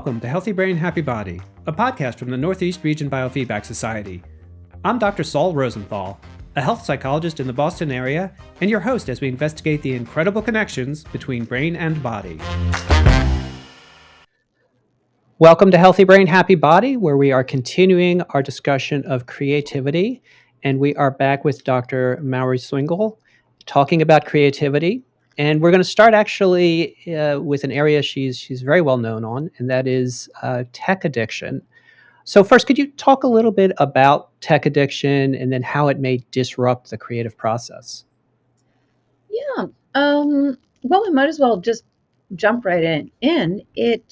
Welcome to Healthy Brain, Happy Body, a podcast from the Northeast Region Biofeedback Society. I'm Dr. Saul Rosenthal, a health psychologist in the Boston area, and your host as we investigate the incredible connections between brain and body. Welcome to Healthy Brain, Happy Body, where we are continuing our discussion of creativity, and we are back with Dr. Maury Swingle talking about creativity. And we're going to start actually with an area she's very well known on, and that is tech addiction. So first, could you talk a little bit about tech addiction and then how it may disrupt the creative process? Yeah. Well, we might as well just jump right in. It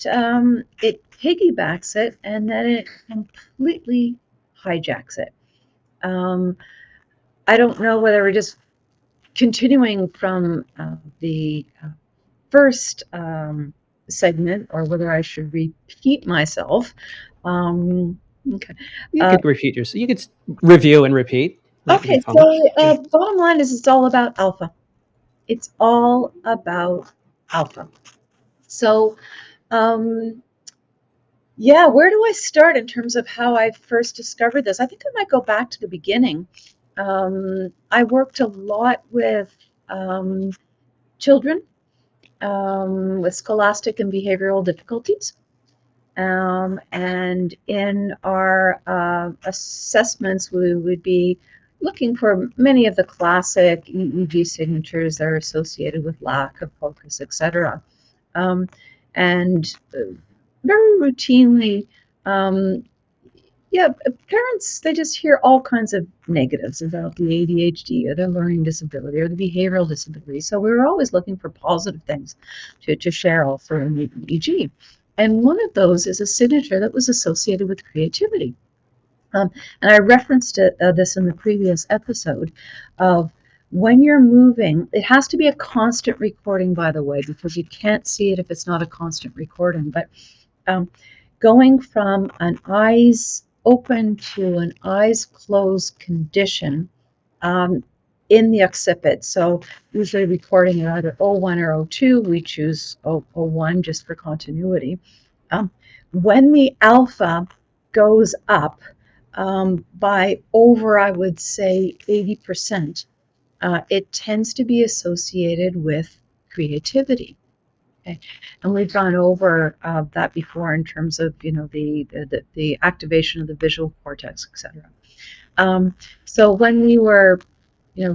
piggybacks it and then it completely hijacks it. I don't know whether we're just continuing from the first segment or whether I should repeat myself. Okay. You could repeat yourself. You could review and repeat. That would be Okay. fine. So bottom line is it's all about alpha. It's all about alpha. So, yeah, where do I start in terms of how I first discovered this? I think I might go back to the beginning. I worked a lot with children with scholastic and behavioral difficulties. And in our assessments, we would be looking for many of the classic EEG signatures that are associated with lack of focus, etc. And very routinely, parents, they just hear all kinds of negatives about the ADHD or the learning disability or the behavioral disability. So we were always looking for positive things to share all through an EEG. And one of those is a signature that was associated with creativity. And I referenced this in the previous episode of when you're moving, it has to be a constant recording, by the way, because you can't see it if it's not a constant recording. But going from an eyes open to an eyes closed condition in the occipit. So usually recording at either O1 or O2, we choose O1 just for continuity. When the alpha goes up by over, I would say, 80%, it tends to be associated with creativity. Okay. And we've gone over that before in terms of, the activation of the visual cortex, etc. So when we were,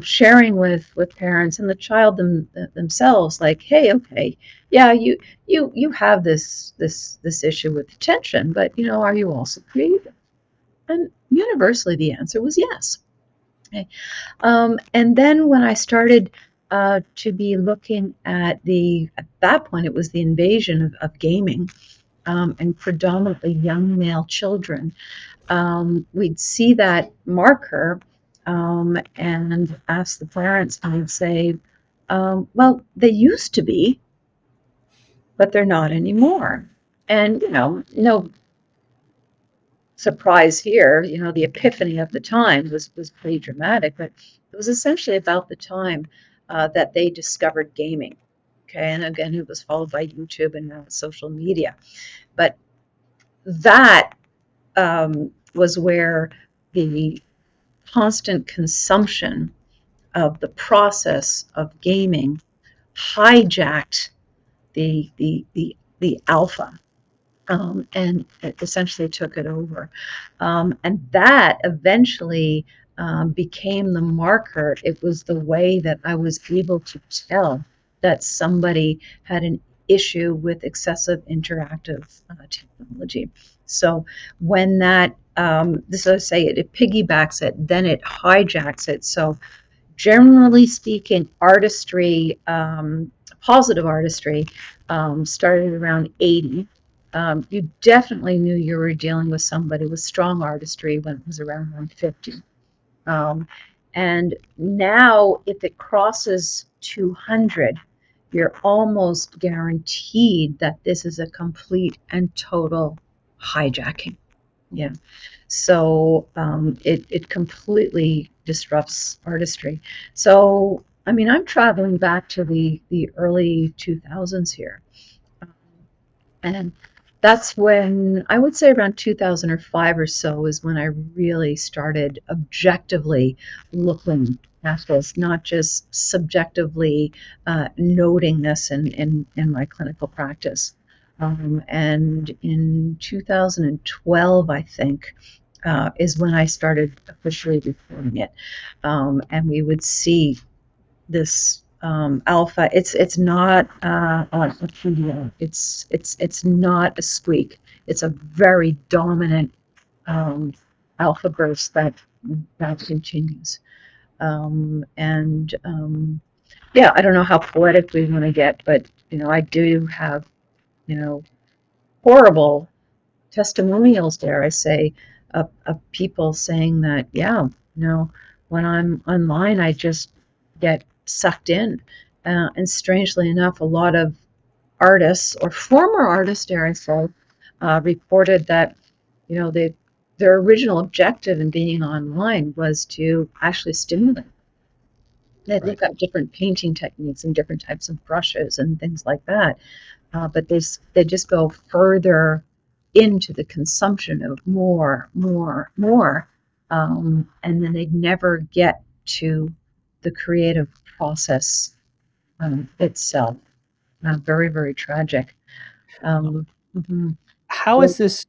sharing with parents and the child themselves, like, hey, okay, yeah, you have this issue with attention, but are you also creative? And universally, the answer was yes. Okay. And then when I started to be looking at that point, it was the invasion of gaming and predominantly young male children. We'd see that marker and ask the parents, and I'd say, well, they used to be, but they're not anymore. And, no surprise here, the epiphany of the time was pretty dramatic, but it was essentially about the time that they discovered gaming. Okay, and again, it was followed by YouTube and social media. But that was where the constant consumption of the process of gaming hijacked the alpha. And it essentially took it over. And that eventually became the marker. It was the way that I was able to tell that somebody had an issue with excessive interactive technology. So when that, this I say it piggybacks it, then it hijacks it. So generally speaking, artistry, positive artistry, started around 80. You definitely knew you were dealing with somebody with strong artistry when it was around 50. And now, if it crosses 200, you're almost guaranteed that this is a complete and total hijacking. Yeah. So it completely disrupts artistry. So, I mean, I'm traveling back to the early 2000s here. And That's when I would say around 2005 or so is when I really started objectively looking at this, not just subjectively noting this in my clinical practice. And in 2012, I think, is when I started officially reporting it. And we would see this alpha. It's not a QDO. It's not a squeak. It's a very dominant alpha burst that continues. And yeah, I don't know how poetic we want to get, but I do have horrible testimonials, dare I say, of people saying that, yeah, when I'm online, I just get sucked in. And strangely enough, a lot of artists or former artists, dare I say, reported that, their original objective in being online was to actually stimulate. They've Right. got different painting techniques and different types of brushes and things like that, but they just go further into the consumption of more, more, more, and then they never get to the creative process itself. Very, very tragic. Mhm. How Well, is this?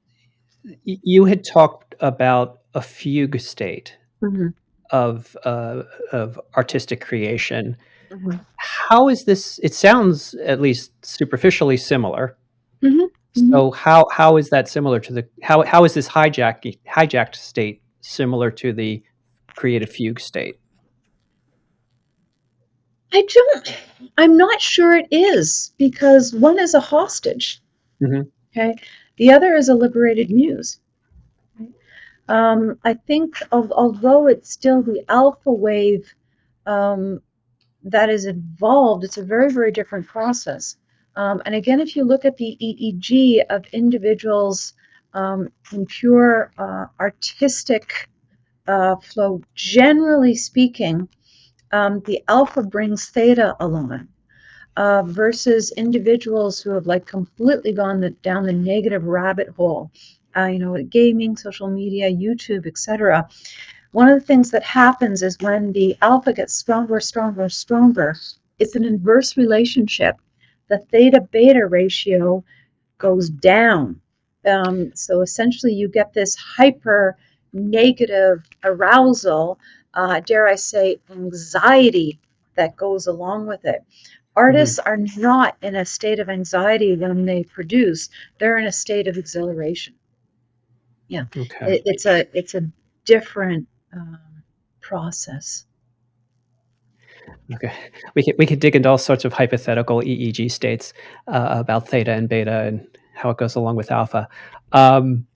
You had talked about a fugue state mhm, of of artistic creation. mhm, How is this? It sounds at least superficially similar. mhm, mhm. So how is that similar to the how is this hijacked state similar to the creative fugue state? I don't, I'm not sure it is because one is a hostage, Mhm. okay? The other is a liberated muse. I think although it's still the alpha wave um, that is involved, it's a very, very different process. And again, if you look at the EEG of individuals in pure artistic flow, generally speaking, the alpha brings theta along. Versus individuals who have like completely gone down the negative rabbit hole, gaming, social media, YouTube, etc. One of the things that happens is when the alpha gets stronger, stronger, stronger, it's an inverse relationship. The theta beta ratio goes down. So essentially, you get this hyper negative arousal, dare I say, anxiety that goes along with it. Mhm. Artists are not in a state of anxiety when they produce, they're in a state of exhilaration. Yeah, Okay. it's a different process. Okay. We could dig into all sorts of hypothetical EEG states about theta and beta and how it goes along with alpha. Um,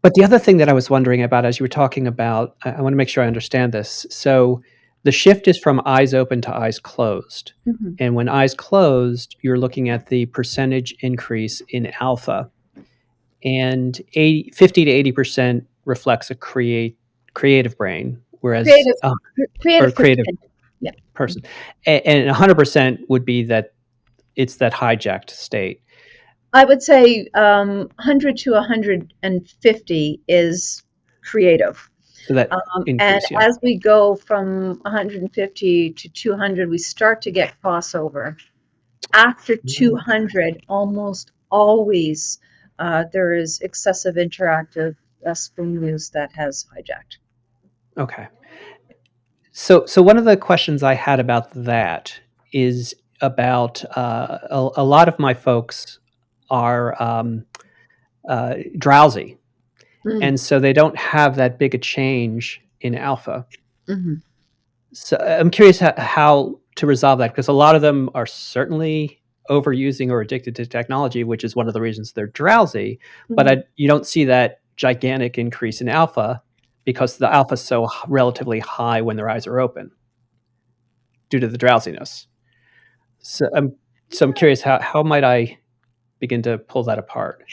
but the other thing that I was wondering about as you were talking about, I want to make sure I understand this. So the shift is from eyes open to eyes closed. Mhm. And when eyes closed, you're looking at the percentage increase in alpha. And 50 to 80% reflects a creative brain, whereas Creative, or creative creative person. Yeah. person, and 100% would be that it's that hijacked state. I would say 100 to 150 is creative. So that And increase, yeah. as we go from 150 to 200, we start to get crossover. After Okay. 200, almost always there is excessive interactive spoon use that has hijacked. Okay. So one of the questions I had about that is about a lot of my folks are drowsy, Mm, and so they don't have that big a change in alpha. mhm, So I'm curious how to resolve that because a lot of them are certainly overusing or addicted to technology, which is one of the reasons they're drowsy. But mhm. you don't see that gigantic increase in alpha because the alpha is so relatively high when their eyes are open due to the drowsiness. So I'm curious how might I begin to pull that apart?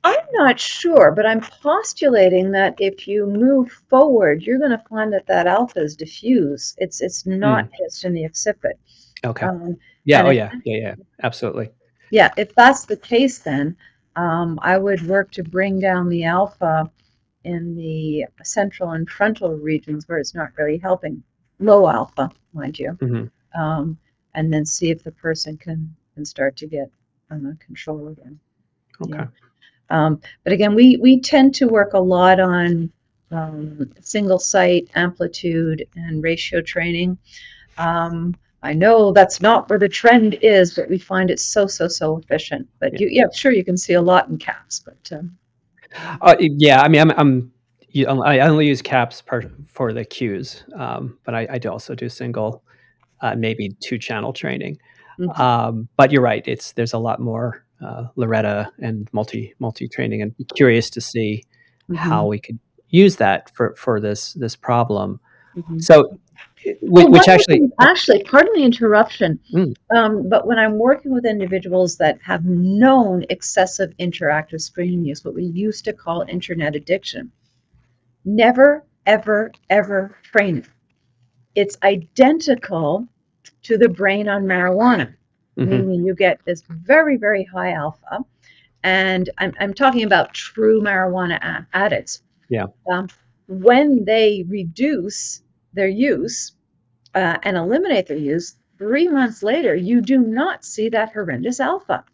I'm not sure, but I'm postulating that if you move forward, you're going to find that that alpha is diffuse. It's not Mm, just in the occiput. okay. Um, Yeah. and Oh it, yeah. Yeah. Yeah. Absolutely. Yeah, if that's the case, then I would work to bring down the alpha in the central and frontal regions where it's not really helping. Low alpha, mind you, Hmm. um, and then see if the person can start to get control again. Yeah. Okay. But again, we tend to work a lot on single site amplitude and ratio training. I know that's not where the trend is, but we find it so efficient. But Yeah. yeah, sure, you can see a lot in caps, but Yeah. I mean, I only use caps for the cues, but I do also do single, maybe two channel training. mhm, But you're right. There's a lot more Loretta and multi training, and be curious to see how mhm, we could use that for this problem. mhm. So, Oh, one which more actually, thing, Ashley, pardon the interruption, mm, but when I'm working with individuals that have known excessive interactive screen use, what we used to call internet addiction, never, ever train it. It's identical to the brain on marijuana, mhm, meaning you get this very high alpha. And I'm talking about true marijuana addicts. yeah, Um, when they reduce their use and eliminate their use, 3 months later, you do not see that horrendous alpha.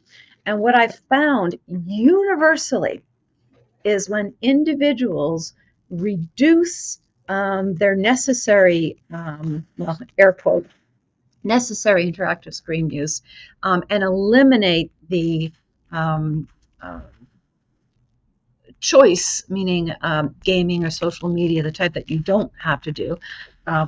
And what I've found universally is when individuals reduce their necessary, well, air quote, necessary interactive screen use and eliminate the um, uh, choice, meaning gaming or social media, the type that you don't have to do,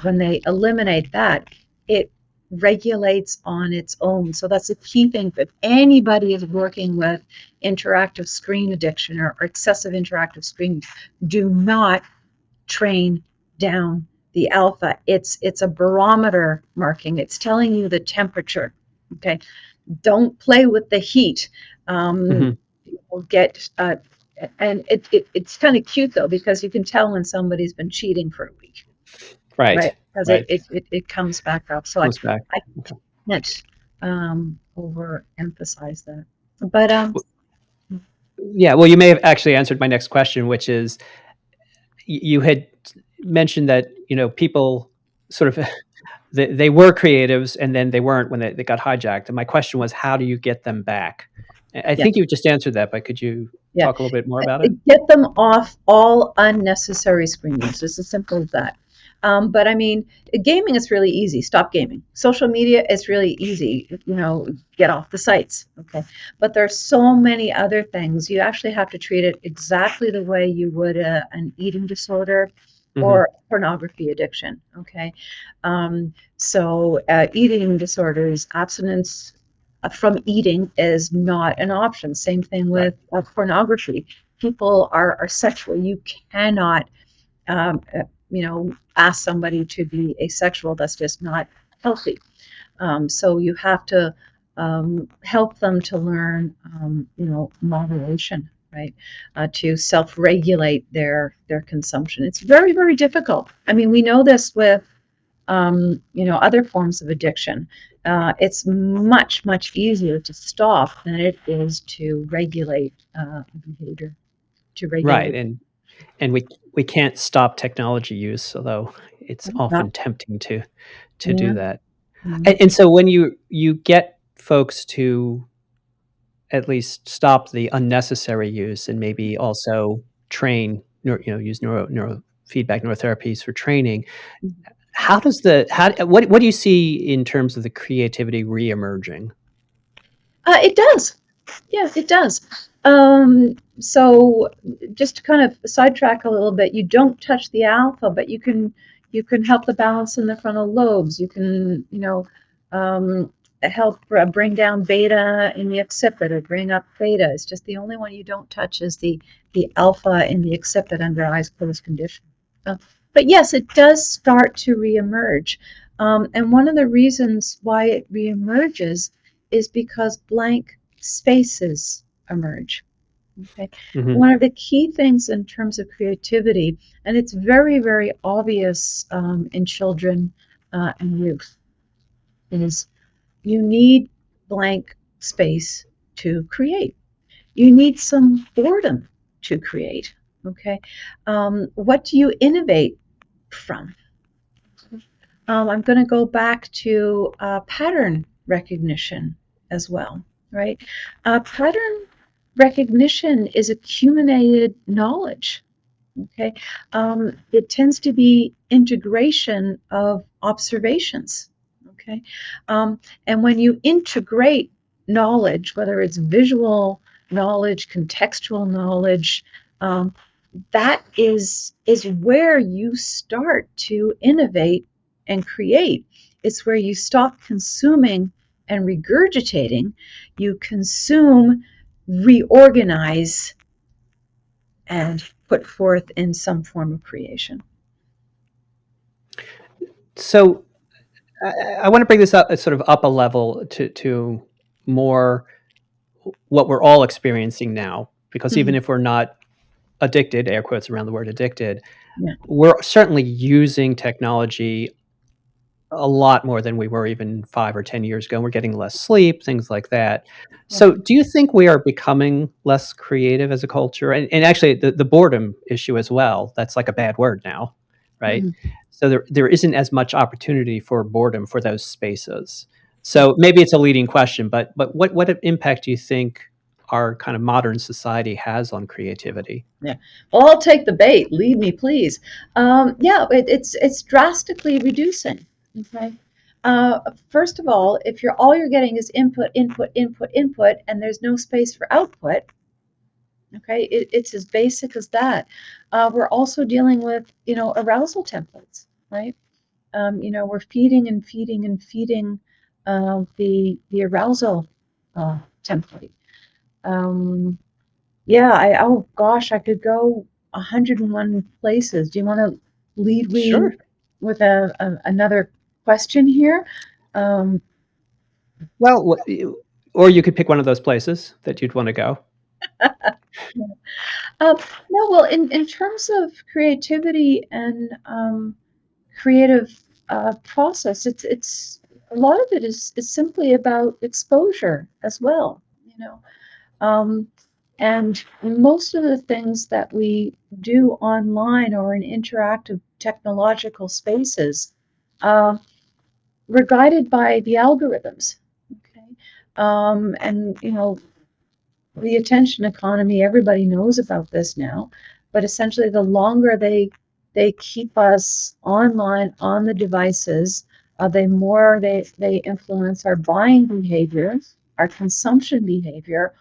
when they eliminate that, it regulates on its own. So that's a key thing. If anybody is working with interactive screen addiction or excessive interactive screen, do not train down the alpha. It's a barometer marking. It's telling you the temperature. Okay, don't play with the heat. mhm, People get and it's kind of cute though because you can tell when somebody's been cheating for a week, right? right, Because right, it comes back up. So comes back. I Okay. can't overemphasize that. But Yeah, well, you may have actually answered my next question, which is you had mentioned that people sort of they were creatives and then they weren't when they got hijacked. And my question was, how do you get them back? I yeah, think you just answered that, but could you yeah. talk a little bit more about it? Get them off all unnecessary screen use. It's as simple as that. But I mean, gaming is really easy. Stop gaming. Social media is really easy. Get off the sites. Okay. But there's so many other things. You actually have to treat it exactly the way you would an eating disorder Hmm. or pornography addiction. Okay. So eating disorders, abstinence from eating is not an option. Same thing Right. with pornography. People are sexual. You cannot, ask somebody to be asexual. That's just not healthy. So you have to help them to learn, moderation, right? To self-regulate their consumption. It's very difficult. I mean, we know this with other forms of addiction. It's much easier to stop than it is to regulate behavior, to Right. regulate. And we can't stop technology use, although it's Not, often tempting to do yeah, that. yeah. And so when you get folks to at least stop the unnecessary use and maybe also train, use neurofeedback, neurotherapies for training. How does what do you see in terms of the creativity reemerging? It does. Yes, it does. So just to kind of sidetrack a little bit, you don't touch the alpha, but you can help the balance in the frontal lobes. You can help bring down beta in the occiput or bring up theta. It's just the only one you don't touch is the alpha in the occiput under eyes closed condition. But yes, it does start to reemerge, and one of the reasons why it reemerges is because blank spaces emerge. Okay. Mhm. One of the key things in terms of creativity, and it's very obvious in children and youth, is you need blank space to create. You need some boredom to create. Okay. What do you innovate from? I'm going to go back to pattern recognition as well, right? Pattern recognition is accumulated knowledge. Okay. It tends to be integration of observations. Okay. And when you integrate knowledge, whether it's visual knowledge, contextual knowledge, that is where you start to innovate and create. It's where you stop consuming and regurgitating. You consume, reorganize, and put forth in some form of creation. So I want to bring this up sort of up a level to more what we're all experiencing now, because even Mhm. if we're not addicted, air quotes around the word addicted, Yeah. we're certainly using technology a lot more than we were even 5 or 10 years ago. We're getting less sleep, things like that. Yeah. So, do you think we are becoming less creative as a culture? And actually, the boredom issue as well. That's like a bad word now, right? Mhm. So there isn't as much opportunity for boredom for those spaces. So maybe it's a leading question, but what impact do you think our kind of modern society has on creativity? Yeah. Well, I'll take the bait. Lead me, please. Yeah, it's drastically reducing. Okay. First of all, if you're getting is input, input, input, input, and there's no space for output, okay, it's as basic as that. We're also dealing with arousal templates, right? We're feeding and feeding and feeding the arousal template. Um, Yeah, oh gosh, I could go 101 places. Do you want to lead me Sure. with another question here? Um, Well, or you could pick one of those places that you'd want to go. uh, no, well, in terms of creativity and creative process, it's a lot of it is simply about exposure as well, you know. Um, and most of the things that we do online or in interactive technological spaces, uh, we're guided by the algorithms. Okay. And the attention economy, everybody knows about this now, but essentially the longer they keep us online on the devices, the more they influence our buying behavior, our consumption behavior,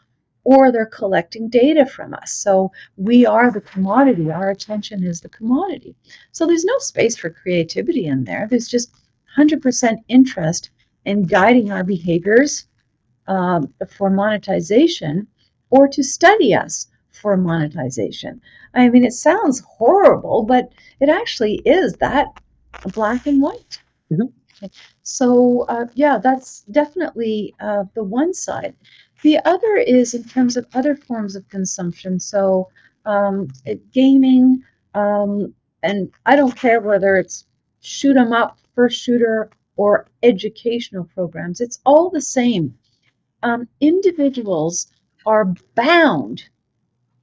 or they're collecting data from us. So we are the commodity. Our attention is the commodity. So there's no space for creativity in there. There's just 100% interest in guiding our behaviors for monetization or to study us for monetization. I mean, it sounds horrible, but it actually is that black and white. Mhm. So, yeah, that's definitely the one side. The other is in terms of other forms of consumption. So, gaming, and I don't care whether it's shoot 'em up, first shooter, or educational programs, it's all the same. Individuals are bound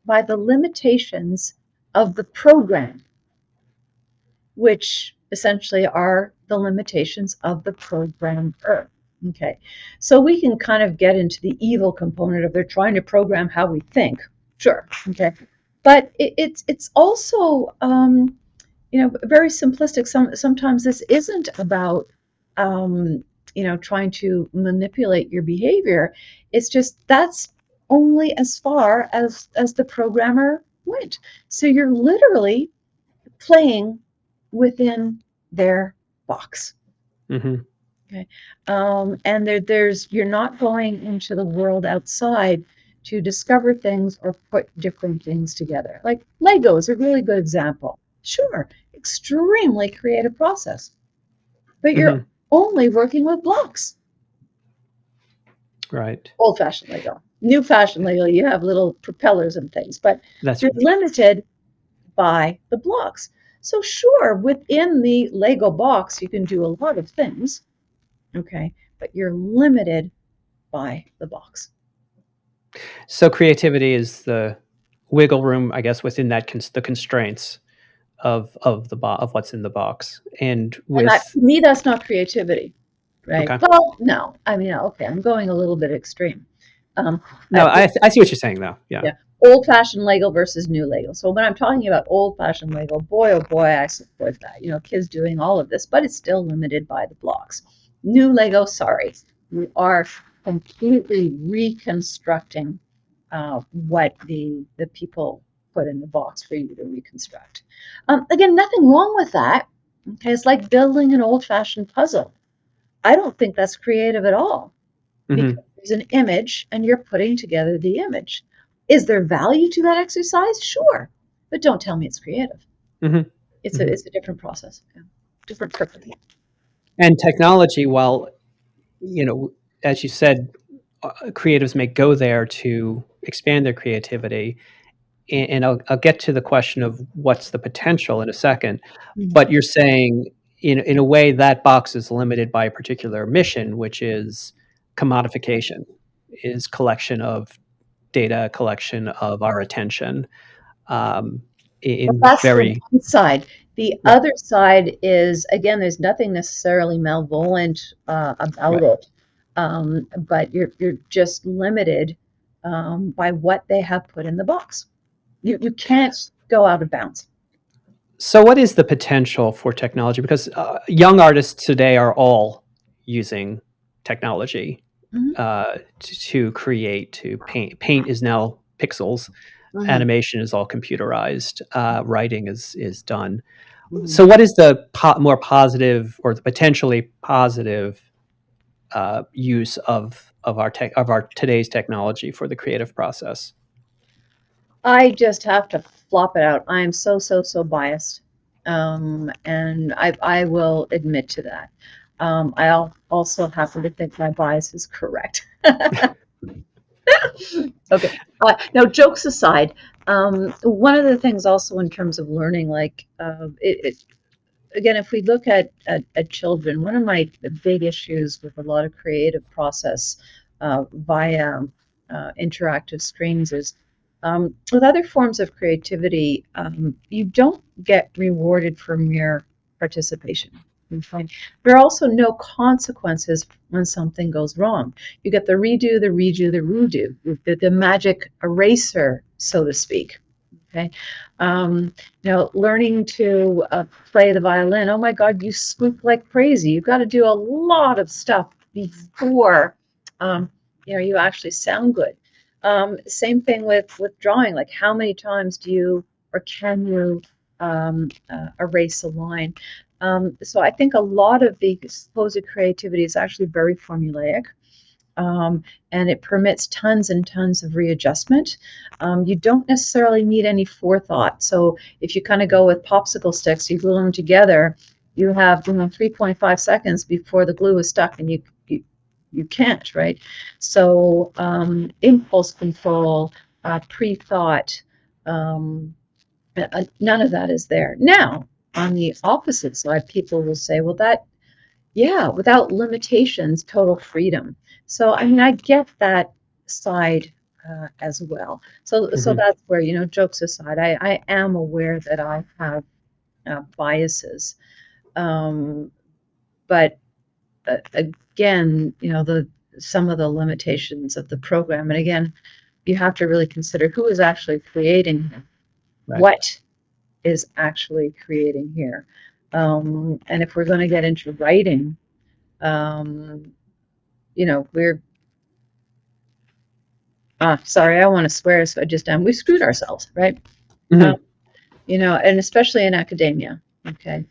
by the limitations of the program, which essentially are the limitations of the programmer. Okay, so we can kind of get into the evil component of they're trying to program how we think. Sure, okay, but it's also very simplistic. Sometimes this isn't about trying to manipulate your behavior. It's just that's only as far as the programmer went. So you're literally playing within their box. Mhm. Okay. And there's you're not going into the world outside to discover things or put different things together. Like Lego is a really good example. Sure, extremely creative process, but you're Mhm. only working with blocks. Right. Old-fashioned Lego. New-fashioned Lego, you have little propellers and things, but That's you're right. limited by the blocks. So sure, within the Lego box, you can do a lot of things, okay, but you're limited by the box. So creativity is the wiggle room, I guess, within that the constraints of of what's in the box, and And with to me, that's not creativity, right? okay. Well, no, I mean, okay, I'm going a little bit extreme. Um, No, I, I see what you're saying though. Yeah. yeah, old-fashioned Lego versus new Lego. So when I'm talking about old-fashioned Lego, boy, oh boy, I support that. Kids doing all of this, but it's still limited by the blocks. New Lego, sorry, we are completely reconstructing what the people put in the box for you to reconstruct. Again, nothing wrong with that. Okay, it's like building an old-fashioned puzzle. I don't think that's creative at all Hmm. because there's an image and you're putting together the image. Is there value to that exercise? Sure, but don't tell me it's creative. Hmm. It's a Hmm. it's a different process, yeah. Different purpose. And technology, while you know, as you said, creatives may go there to expand their creativity, and I'll get to the question of what's the potential in a second. Mhm. But you're saying, in a way, that box is limited by a particular mission, which is commodification, is collection of data, collection of our attention, um, Well, in that's the very one side. The right, other side is, again, there's nothing necessarily malevolent about right. it, but you're just limited by what they have put in the box. You can't go out of bounds. So, what is the potential for technology? Because young artists today are all using technology Mhm. to create, to paint. Paint is now pixels. Mhm. Animation is all computerized. Writing is done. Mhm. So, what is the more positive or the potentially positive use of our of our today's technology for the creative process? I just have to flop it out. I am so, so, so biased. And I will admit to that. Also happen to think my bias is correct. Okay. Now, jokes aside, one of the things also in terms of learning, like again, if we look at children, one of my big issues with a lot of creative process via interactive screens is with other forms of creativity, you don't get rewarded for mere participation. Okay? There are also no consequences when something goes wrong. You get the redo, the redo, the redo, the magic eraser, so to speak. Okay. Learning to play the violin. Oh my God, you squeak like crazy. You've got to do a lot of stuff before you actually sound good. Same thing with drawing. Like, how many times do you or can you erase a line? So I think a lot of the supposed creativity is actually very formulaic, um, and it permits tons and tons of readjustment. You don't necessarily need any forethought. So if you kind of go with popsicle sticks, you glue them together, you have 3.5 seconds before the glue is stuck, and you can't, right? So impulse control, pre-thought, um, none of that is there. Now, on the opposite side, people will say, well, that yeah, without limitations, total freedom. So, I mean, I get that side as well. So Hmm. that's where, jokes aside, I am aware that I have biases. Um, but again, the some of the limitations of the program, and again, you have to really consider who is actually creating Right. what is actually creating here. And if we're going to get into writing, um, we're sorry, I want to swear, so I just we screwed ourselves, right? Um, Hmm. and especially in academia. Okay,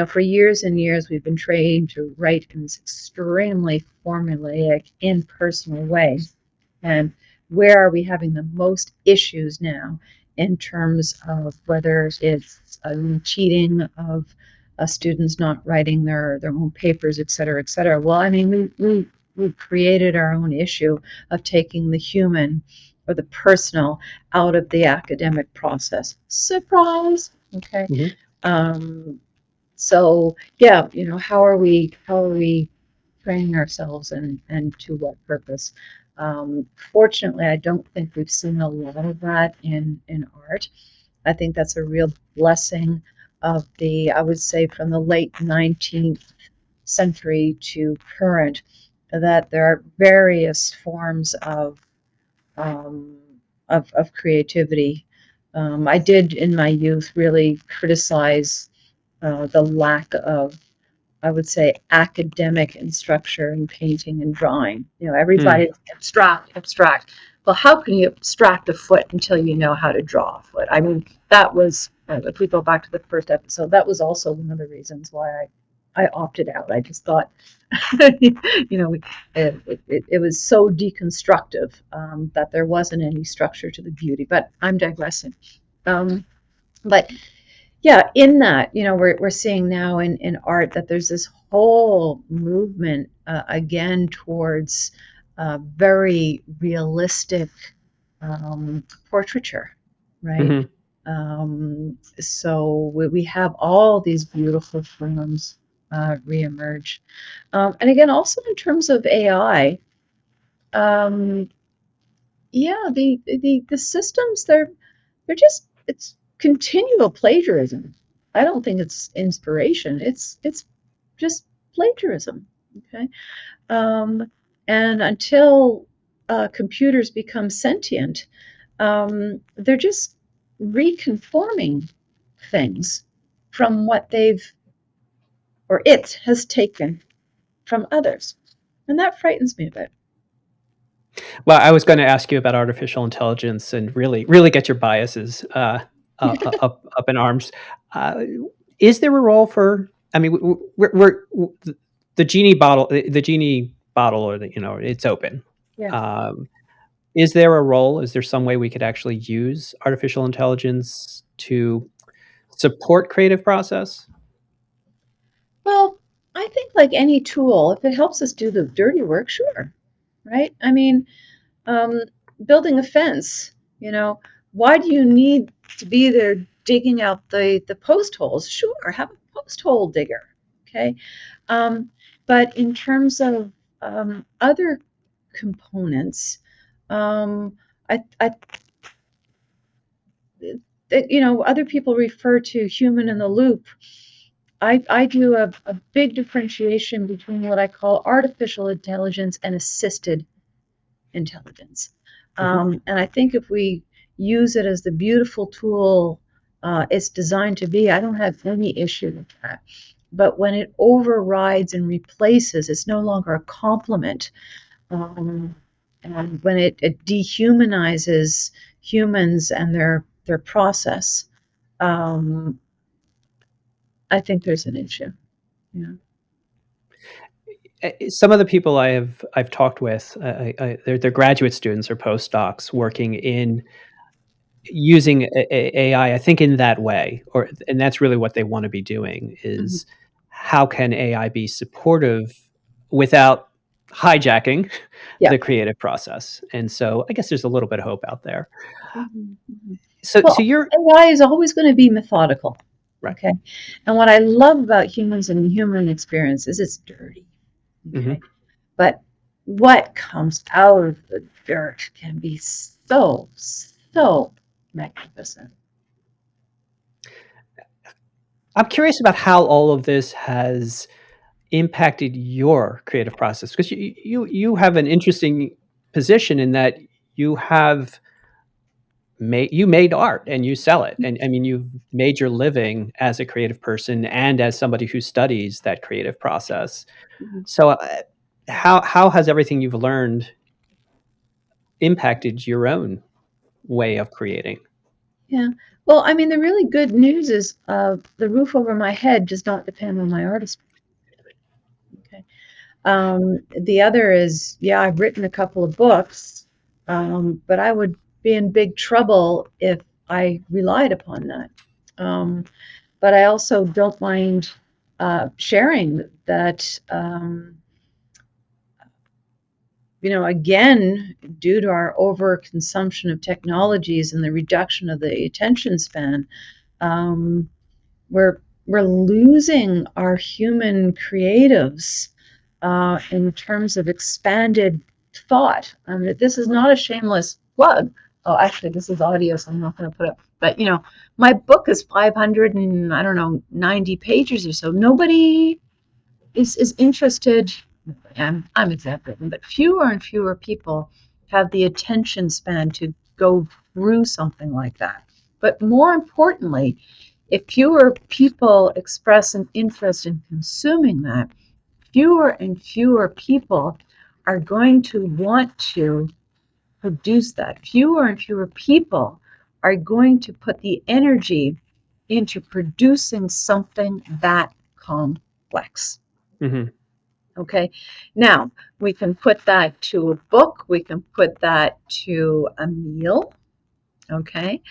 for years and years we've been trained to write in this extremely formulaic, impersonal way. And where are we having the most issues now in terms of whether it's cheating of students not writing their own papers, et cetera, et cetera? Well, I mean, we created our own issue of taking the human or the personal out of the academic process. Surprise! Okay. Hmm. Um, so yeah, how are we training ourselves and to what purpose? Fortunately, I don't think we've seen a lot of that in art. I think that's a real blessing of the, I would say, from the late 19th century to current, that there are various forms um, of creativity. I did in my youth really criticize the lack of, I would say, academic instruction in painting and drawing. You know, Mm. everybody abstract, abstract. Well, how can you abstract a foot until you know how to draw a foot? I mean, that was, if we go back to the first episode, that was also one of the reasons why I opted out. I just thought, you know, it was so deconstructive that there wasn't any structure to the beauty. But I'm digressing. Um, but yeah, in that, you know, we're seeing now in art that there's this whole movement again towards very realistic portraiture, right? Hmm. So we have all these beautiful forms reemerge. And again, also in terms of AI, um, yeah, the systems, they're just, it's continual plagiarism. I don't think it's inspiration. It's just plagiarism. Okay. Um, and until computers become sentient, they're just reconforming things from what they've, or it has taken from others. And that frightens me a bit. Well, I was going to ask you about artificial intelligence and really get your biases up in arms. Uh, is there a role for? I mean, the genie bottle, the genie bottle, or it's open. Yeah. Um, is there a role? Is there some way we could actually use artificial intelligence to support creative process? Well, I think like any tool, if it helps us do the dirty work, sure, right? I mean, um, building a fence, you know, why do you need to be there digging out the post holes? Sure, have a post hole digger, okay? Um, but in terms of other components, um, I you know, other people refer to human in the loop. I do a big differentiation between what I call artificial intelligence and assisted intelligence. Hmm. And I think if we use it as the beautiful tool it's designed to be, I don't have any issue with that. But when it overrides and replaces, it's no longer a complement. Um, and when it dehumanizes humans and their process, um, I think there's an issue. Yeah. Some of the people I've talked with, they're graduate students or postdocs working in using AI. I think in that way, and that's really what they want to be doing Mhm. is how can AI be supportive without hijacking Yeah. the creative process. And so I guess there's a little bit of hope out there. Mhm, mhm. So Well, you're AI is always going to be methodical. right. Okay. And what I love about humans and human experience is it's dirty. Hmm. Okay. But what comes out of the dirt can be so, so magnificent. I'm curious about how all of this has impacted your creative process because you have an interesting position in that you have made art and you sell it, and I mean you've made your living as a creative person and as somebody who studies that creative process. Mhm. So how has everything you've learned impacted your own way of creating? Yeah. Well, I mean, the really good news is the roof over my head does not depend on my artistry. Okay. The other is, yeah, I've written a couple of books, but I would be in big trouble if I relied upon that. Um, but I also don't mind sharing that, you know, again, due to our overconsumption of technologies and the reduction of the attention span, um, we're losing our human creatives in terms of expanded thought. This is not a shameless plug. Oh, actually, this is audio, so I'm not going to put up. But my book is 500 and I don't know 90 pages or so. Nobody is interested. I'm exaggerating, but fewer and fewer people have the attention span to go through something like that. But more importantly, if fewer people express an interest in consuming that, fewer and fewer people are going to want to produce that. Fewer and fewer people are going to put the energy into producing something that complex. Mm-hmm. Okay, now we can put that to a book, we can put that to a meal. Okay,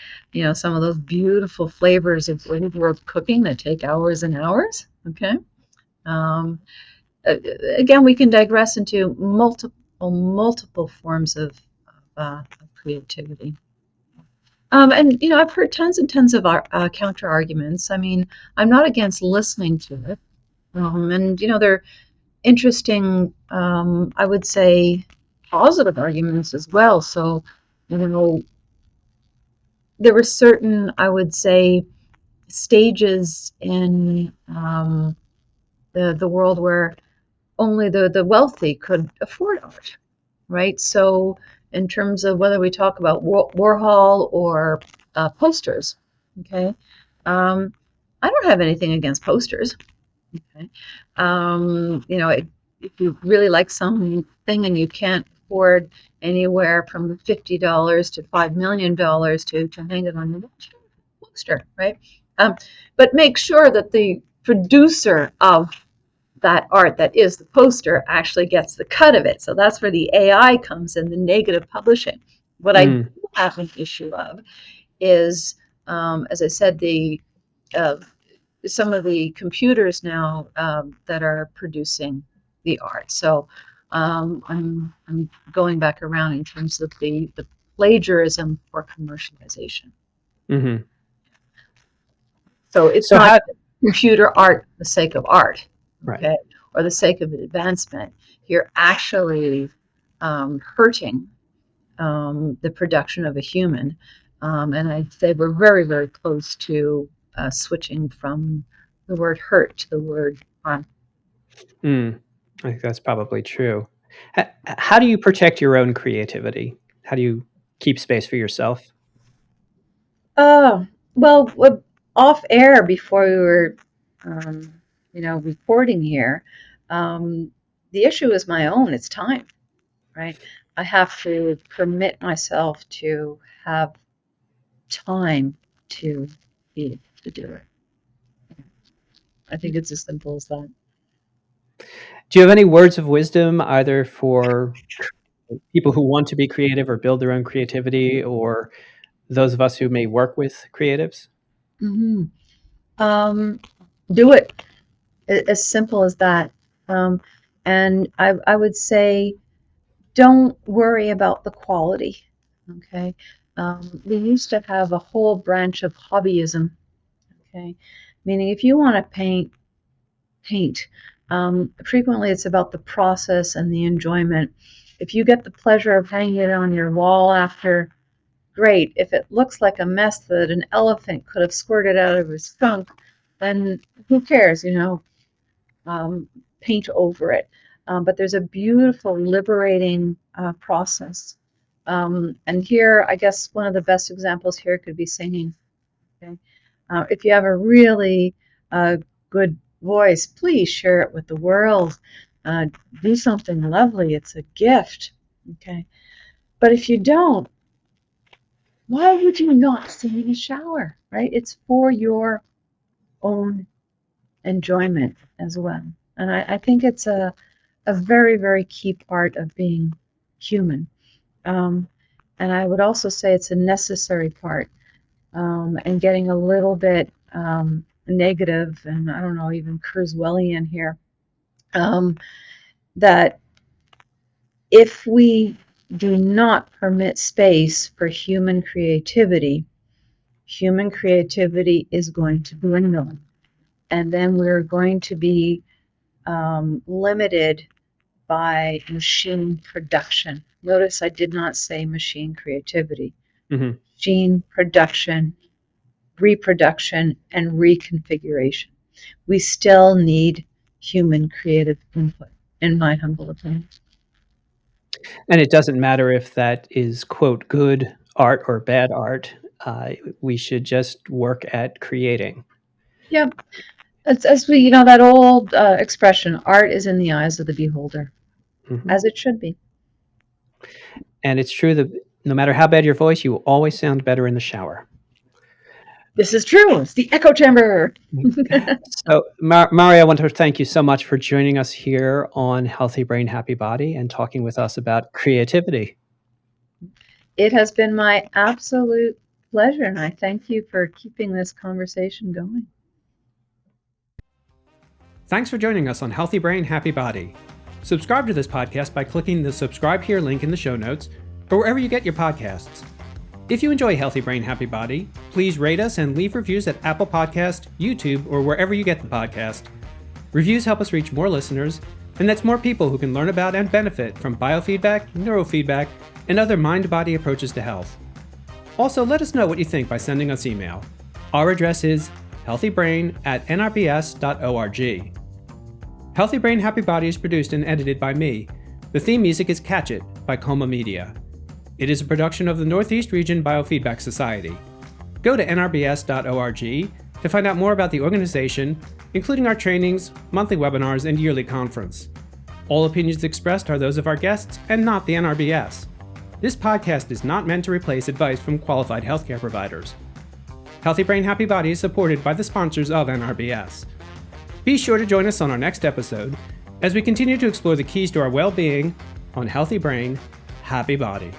some of those beautiful flavors of world cooking that take hours and hours. Okay, um, again, we can digress into multiple forms of creativity. And I've heard tons and tons of counter arguments. I mean, I'm not against listening to it. And they're interesting, I would say, positive arguments as well. So, there were certain, I would say, stages in the world where only the wealthy could afford art, right? So, in terms of whether we talk about Warhol or posters, okay, I don't have anything against posters. Okay. If you really like something and you can't afford anywhere from $50 to $5 million to hang it on your poster, right? But make sure that the producer of that art that is the poster actually gets the cut of it. So that's where the AI comes in, the negative publishing. What I do Mm. have an issue of is, as I said, uh, some of the computers now that are producing the art. So I'm going back around in terms of the plagiarism for commercialization. Mm-hmm. So it's So not how? computer art for the sake of art, Right. okay, or the sake of advancement. You're actually hurting the production of a human. And I'd say we're very, very close to switching from the word hurt to the word harm. Mm. I think that's probably true. How do you protect your own creativity? How do you keep space for yourself? Oh, well, off air before we were, um, recording here, um, the issue is my own. It's time, right? I have to permit myself to have time to be able to do it. I think it's as simple as that. Do you have any words of wisdom, either for people who want to be creative or build their own creativity, or those of us who may work with creatives? Hmm. Um, do it. As simple as that. Um, and I would say, don't worry about the quality. Okay. We used to have a whole branch of hobbyism. Okay. Meaning, if you want to paint. Frequently, it's about the process and the enjoyment. If you get the pleasure of hanging it on your wall after, great. If it looks like a mess that an elephant could have squirted out of his skunk, then who cares, um, paint over it. But there's a beautiful, liberating process. And here, I guess one of the best examples here could be singing. Okay? If you have a really good voice, please share it with the world. Uh, do something lovely. It's a gift. Okay. But if you don't, why would you not sing in a shower? Right? It's for your own enjoyment as well. And I think it's a very, very key part of being human. Um, and I would also say it's a necessary part. And getting a little bit negative, and I don't know, even Kurzweilian here, um, that if we do not permit space for human creativity is going to dwindle. And then we're going to be limited by machine production. Notice I did not say machine creativity. Mm-hmm. Machine production, reproduction, and reconfiguration. We still need human creative input, in my humble opinion. And it doesn't matter if that is, quote, good art or bad art. We should just work at creating. Yeah, as we, that old expression, art is in the eyes of the beholder, Mm-hmm. as it should be. And it's true that no matter how bad your voice, you will always sound better in the shower. This is true. It's the echo chamber. So, Mari, I want to thank you so much for joining us here on Healthy Brain, Happy Body and talking with us about creativity. It has been my absolute pleasure, and I thank you for keeping this conversation going. Thanks for joining us on Healthy Brain, Happy Body. Subscribe to this podcast by clicking the subscribe here link in the show notes or wherever you get your podcasts. If you enjoy Healthy Brain, Happy Body, please rate us and leave reviews at Apple Podcast, YouTube, or wherever you get the podcast. Reviews help us reach more listeners, and that's more people who can learn about and benefit from biofeedback, neurofeedback, and other mind-body approaches to health. Also, let us know what you think by sending us email. Our address is healthybrain@nrbs.org. Healthy Brain, Happy Body is produced and edited by me. The theme music is Catch It by Coma Media. It is a production of the Northeast Region Biofeedback Society. Go to nrbs.org to find out more about the organization, including our trainings, monthly webinars, and yearly conference. All opinions expressed are those of our guests and not the NRBS. This podcast is not meant to replace advice from qualified healthcare providers. Healthy Brain, Happy Body is supported by the sponsors of NRBS. Be sure to join us on our next episode as we continue to explore the keys to our well-being on Healthy Brain, Happy Body.